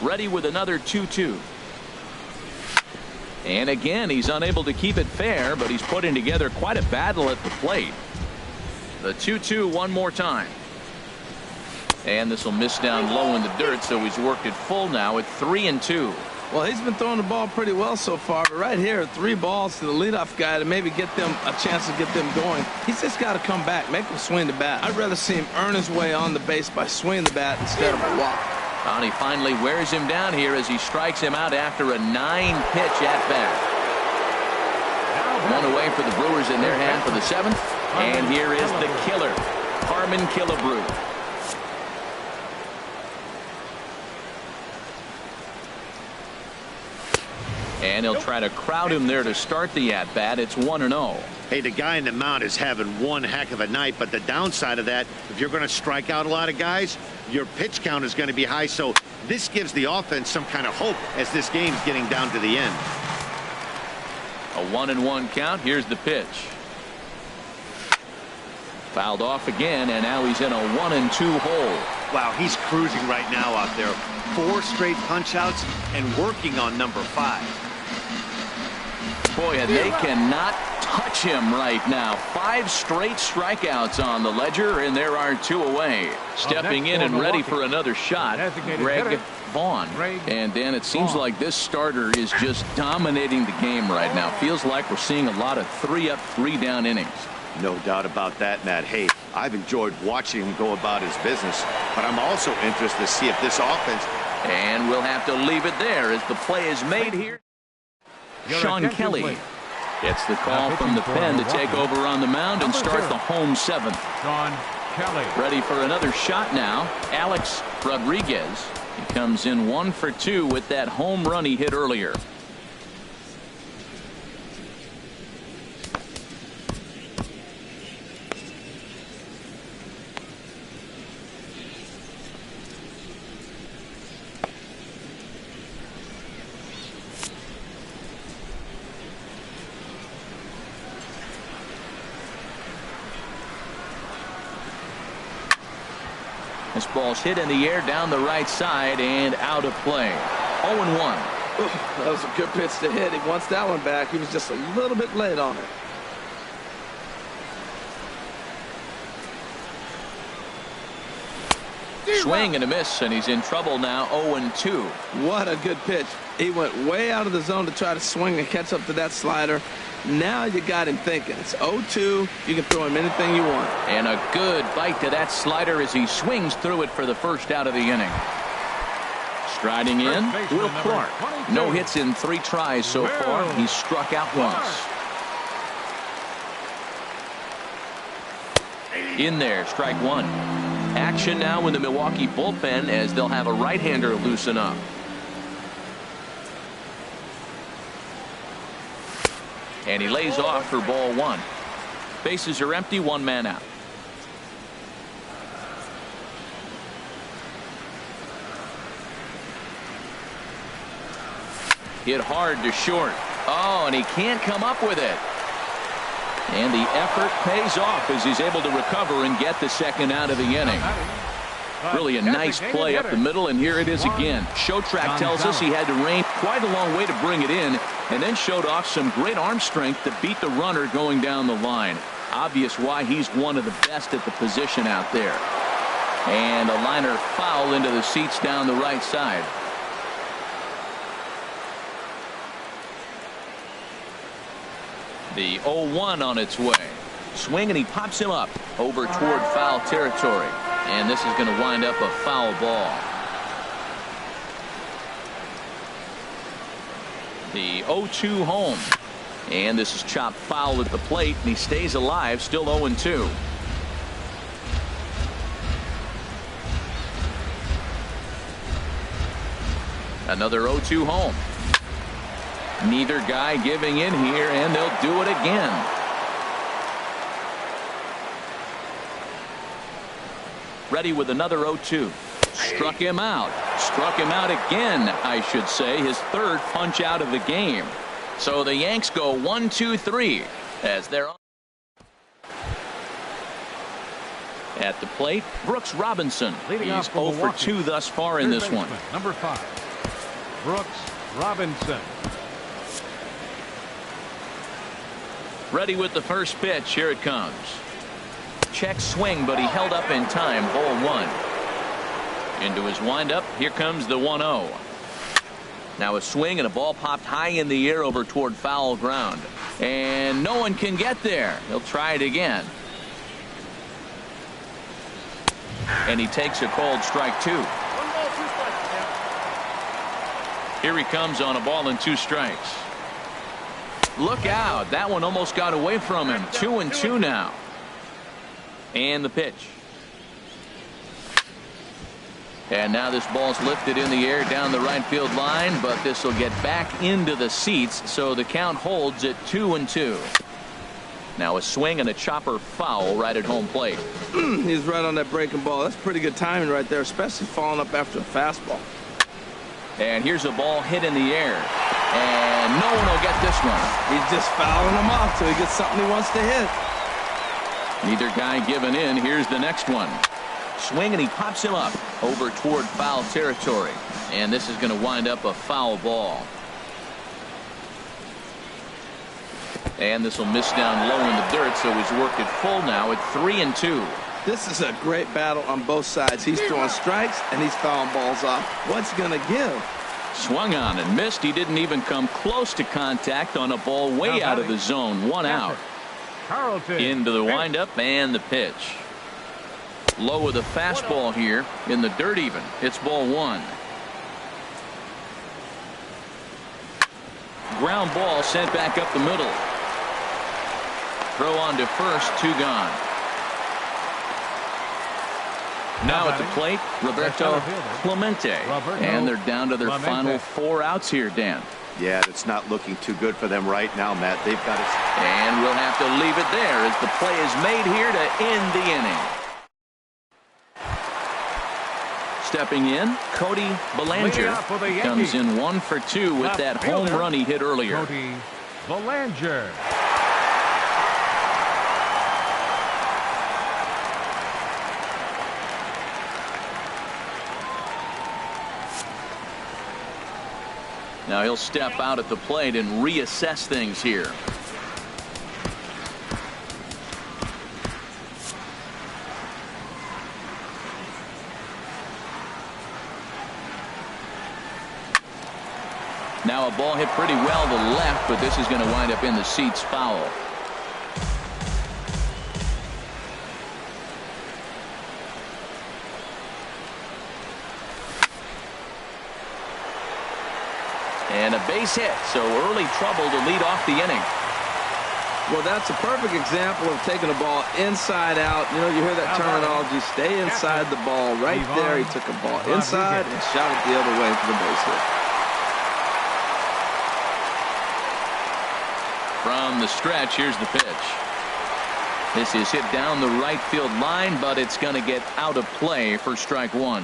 Ready with another 2-2. And again, he's unable to keep it fair, but he's putting together quite a battle at the plate. The 2-2 one more time. And this will miss down low in the dirt, so he's worked it full now at 3-2. Well, he's been throwing the ball pretty well so far, but right here, 3 balls to the leadoff guy to maybe get them a chance to get them going. He's just got to come back, make him swing the bat. I'd rather see him earn his way on the base by swinging the bat instead of a walk. And he finally wears him down here as he strikes him out after a 9-pitch at-bat. 1 away for the Brewers in their half of the 7th. And here is the killer, Harmon Killebrew. And he'll try to crowd him there to start the at-bat. It's 1-0. Hey, the guy in the mound is having one heck of a night, but the downside of that, if you're going to strike out a lot of guys, your pitch count is going to be high. So this gives the offense some kind of hope as this game's getting down to the end. A 1-1 count. Here's the pitch. Fouled off again, and now he's in a 1-2 hole. Wow, he's cruising right now out there. 4 straight punch-outs and working on number 5. Boy, and they cannot touch him right now. 5 straight strikeouts on the ledger, and there are 2 away. Stepping in and ready for another shot, Greg Vaughn. And Dan, it seems like this starter is just dominating the game right now. Feels like we're seeing a lot of 3-up, 3-down innings. No doubt about that, Matt. Hey, I've enjoyed watching him go about his business, but I'm also interested to see if this offense. And we'll have to leave it there as the play is made here. Sean Kelly gets the call from the pen to take over on the mound and start the home 7th. Sean Kelly. Ready for another shot now. Alex Rodriguez. He comes in 1 for 2 with that home run he hit earlier. This ball's hit in the air down the right side and out of play. 0-1. That was a good pitch to hit. He wants that one back. He was just a little bit late on it. Swing and a miss, and he's in trouble now. 0-2. What a good pitch. He went way out of the zone to try to swing and catch up to that slider. Now you got him thinking. It's 0-2. You can throw him anything you want. And a good bite to that slider as he swings through it for the first out of the inning. Striding in, Will Clark. No hits in 3 tries so far. He's struck out once. In there, strike 1. Action now in the Milwaukee bullpen as they'll have a right-hander loosen up. And he lays off for ball 1. Bases are empty, 1 man out. Hit hard to short. Oh, and he can't come up with it. And the effort pays off as he's able to recover and get the second out of the inning. Really a nice play up the middle, and here it is again. Showtrack tells us he had to rein quite a long way to bring it in, and then showed off some great arm strength to beat the runner going down the line. Obvious why he's one of the best at the position out there. And a liner foul into the seats down the right side. The 0-1 on its way. Swing, and he pops him up over toward foul territory. And this is going to wind up a foul ball. The 0-2 home. And this is chopped foul at the plate, and he stays alive, still 0-2. Another 0-2 home. Neither guy giving in here, and they'll do it again. Ready with another 0-2. Struck him out. Struck him out again, I should say. His third punch out of the game. So the Yanks go 1-2-3 as they're on. At the plate, Brooks Robinson. He's 0 for 2 thus far in this one. Number 5, Brooks Robinson. Ready with the first pitch. Here it comes. Check swing, but he held up in time. Ball 1. Into his windup. Here comes the 1-0. Now a swing, and a ball popped high in the air over toward foul ground. And no one can get there. He'll try it again. And he takes a called strike 2. Here he comes on a ball and 2 strikes. Look out. That one almost got away from him. 2-2 now. And the pitch. And now this ball's lifted in the air down the right field line, but this will get back into the seats, so the count holds at 2-2. Now a swing and a chopper foul right at home plate. He's right on that breaking ball. That's pretty good timing right there, especially following up after a fastball. And here's a ball hit in the air. And no one will get this one. He's just fouling him off till he gets something he wants to hit. Neither guy giving in. Here's the next one. Swing, and he pops him up over toward foul territory. And this is going to wind up a foul ball. And this will miss down low in the dirt, so he's worked it full now at 3-2. This is a great battle on both sides. He's throwing strikes, and he's fouling balls off. What's going to give? Swung on and missed. He didn't even come close to contact on a ball way out of the zone. 1 out. Into the windup and the pitch. Low with a fastball here in the dirt even. It's ball 1. Ground ball sent back up the middle. Throw on to first, 2 gone. Now at the plate, Roberto Clemente. And they're down to their final 4 outs here, Dan. Yeah, it's not looking too good for them right now, Matt. They've got it. And we'll have to leave it there as the play is made here to end the inning. Stepping in, Cody Bellinger comes in 1 for 2 with that home run he hit earlier. Cody Bellinger. Now he'll step out at the plate and reassess things here. Now a ball hit pretty well to left, but this is going to wind up in the seats foul. And a base hit, so early trouble to lead off the inning. Well, that's a perfect example of taking a ball inside out. You know, you hear that terminology, stay inside the ball. Right there, he took a ball inside and shot it the other way for the base hit. From the stretch, here's the pitch. This is hit down the right field line, but it's going to get out of play for strike 1.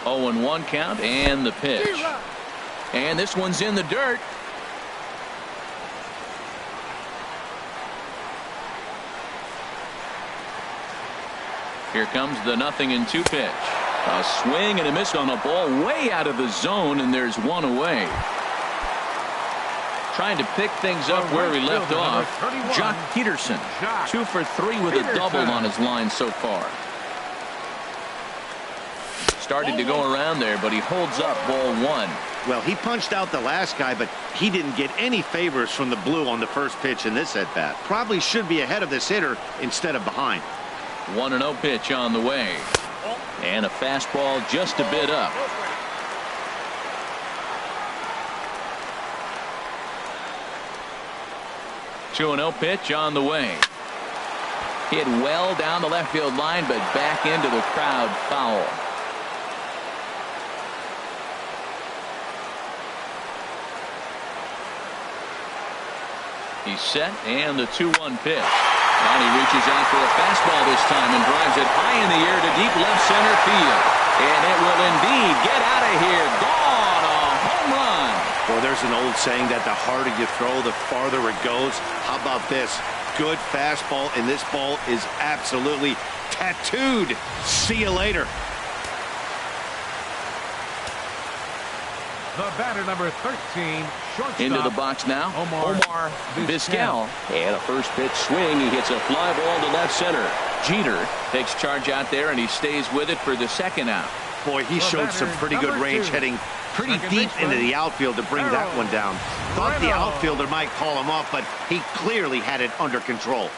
Oh, and 1 count, and the pitch. And this one's in the dirt. Here comes the 0-2 pitch. A swing and a miss on a ball way out of the zone, and there's one away. Trying to pick things up where he left off. Jock Peterson, 2 for 3 with a double on his line so far. Started to go around there, but he holds up ball 1. Well, he punched out the last guy, but he didn't get any favors from the blue on the first pitch in this at-bat. Probably should be ahead of this hitter instead of behind. 1-0 pitch on the way. And a fastball just a bit up. Two 2-0 pitch on the way. Hit well down the left field line, but back into the crowd, foul. He's set, and the 2-1 pitch. And he reaches out for a fastball this time and drives it high in the air to deep left center field. And it will indeed get out of here. Gone, a home run. Well, there's an old saying that the harder you throw, the farther it goes. How about this? Good fastball, and this ball is absolutely tattooed. See you later. The batter, number 13, shortstop. Into the box now, Omar Vizquel. And a first pitch swing. He hits a fly ball to left center. Jeter takes charge out there, and he stays with it for the second out. Boy, he showed some pretty good range, heading pretty deep into the outfield to bring that one down. Thought the outfielder might call him off, but he clearly had it under control.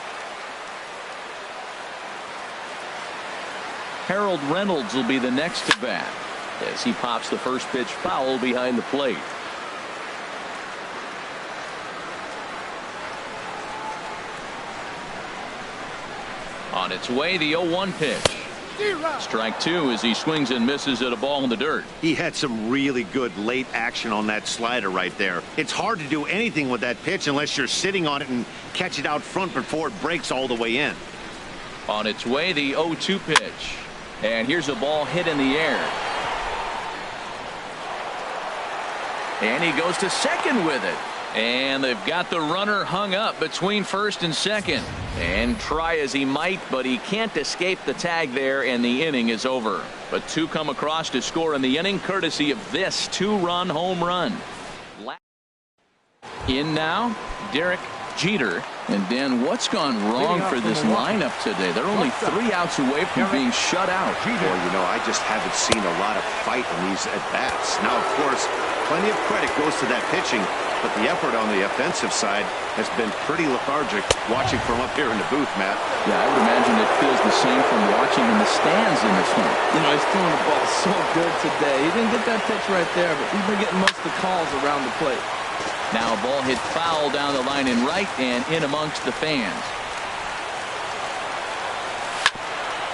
Harold Reynolds will be the next to bat as he pops the first pitch foul behind the plate. On its way, the 0-1 pitch. Strike 2 as he swings and misses at a ball in the dirt. He had some really good late action on that slider right there. It's hard to do anything with that pitch unless you're sitting on it and catch it out front before it breaks all the way in. On its way, the 0-2 pitch. And here's a ball hit in the air. And he goes to second with it. And they've got the runner hung up between first and second. And try as he might, but he can't escape the tag there, and the inning is over. But two come across to score in the inning, courtesy of this two-run home run. In now, Derek Jeter. And Dan, what's gone wrong for this lineup today? They're only 3 outs away from being shut out. Well, you know, I just haven't seen a lot of fight in these at-bats. Now, of course, plenty of credit goes to that pitching, but the effort on the offensive side has been pretty lethargic. Watching from up here in the booth, Matt. Yeah, I would imagine it feels the same from watching in the stands in this one. You know, he's throwing the ball so good today. He didn't get that pitch right there, but he's been getting most of the calls around the plate. Now a ball hit foul down the line in right and in amongst the fans.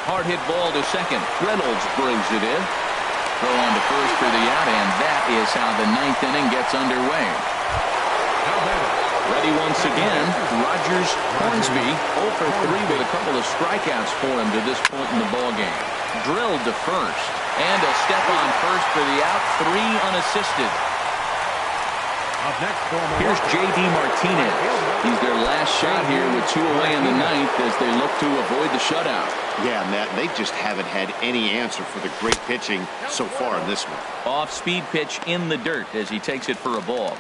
Hard hit ball to second. Reynolds brings it in. Throw on to first for the out, and that is how the 9th inning gets underway. Ready once again, Rogers Hornsby 0 for 3 with a couple of strikeouts for him to this point in the ballgame. Drilled to first, and a step on first for the out, 3 unassisted. Here's J.D. Martinez. He's their last shot here with 2 away in the 9th as they look to avoid the shutout. Yeah, Matt, they just haven't had any answer for the great pitching so far in this one. Off-speed pitch in the dirt as he takes it for a ball.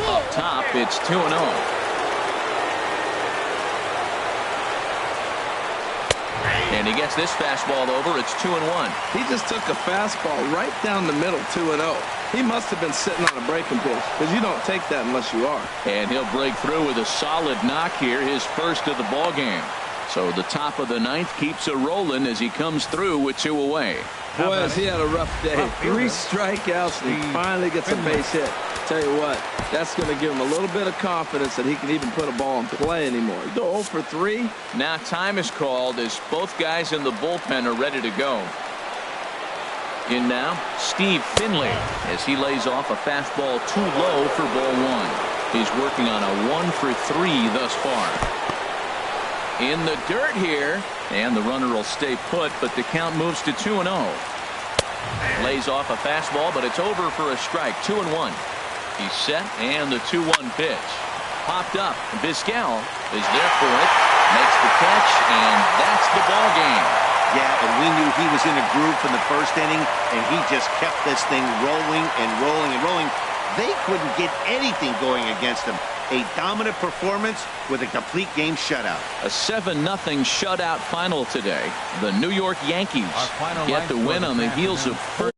Up top, it's 2-0. And he gets this fastball over. It's 2-1. He just took a fastball right down the middle, 2-0. He must have been sitting on a breaking pitch, because you don't take that unless you are. And he'll break through with a solid knock here, his first of the ball game. So the top of the 9th keeps it rolling as he comes through with 2 away. Boy, has he had a rough day. 3 strikeouts, and he finally gets a base hit. Tell you what, that's going to give him a little bit of confidence that he can even put a ball in play anymore. He's 0 for 3. Now time is called as both guys in the bullpen are ready to go. In now, Steve Finley as he lays off a fastball too low for ball 1. He's working on a 1 for 3 thus far. In the dirt here, and the runner will stay put, but the count moves to 2-0. Lays off a fastball, but it's over for a strike. 2-1. He's set, and the 2-1 pitch. popped up. Vizquel is there for it. Makes the catch, and that's the ball game. Yeah, and we knew he was in a groove from the first inning, and he just kept this thing rolling and rolling and rolling. They couldn't get anything going against him. A dominant performance with a complete game shutout. A 7-0 shutout final today. The New York Yankees get the win on the heels of 4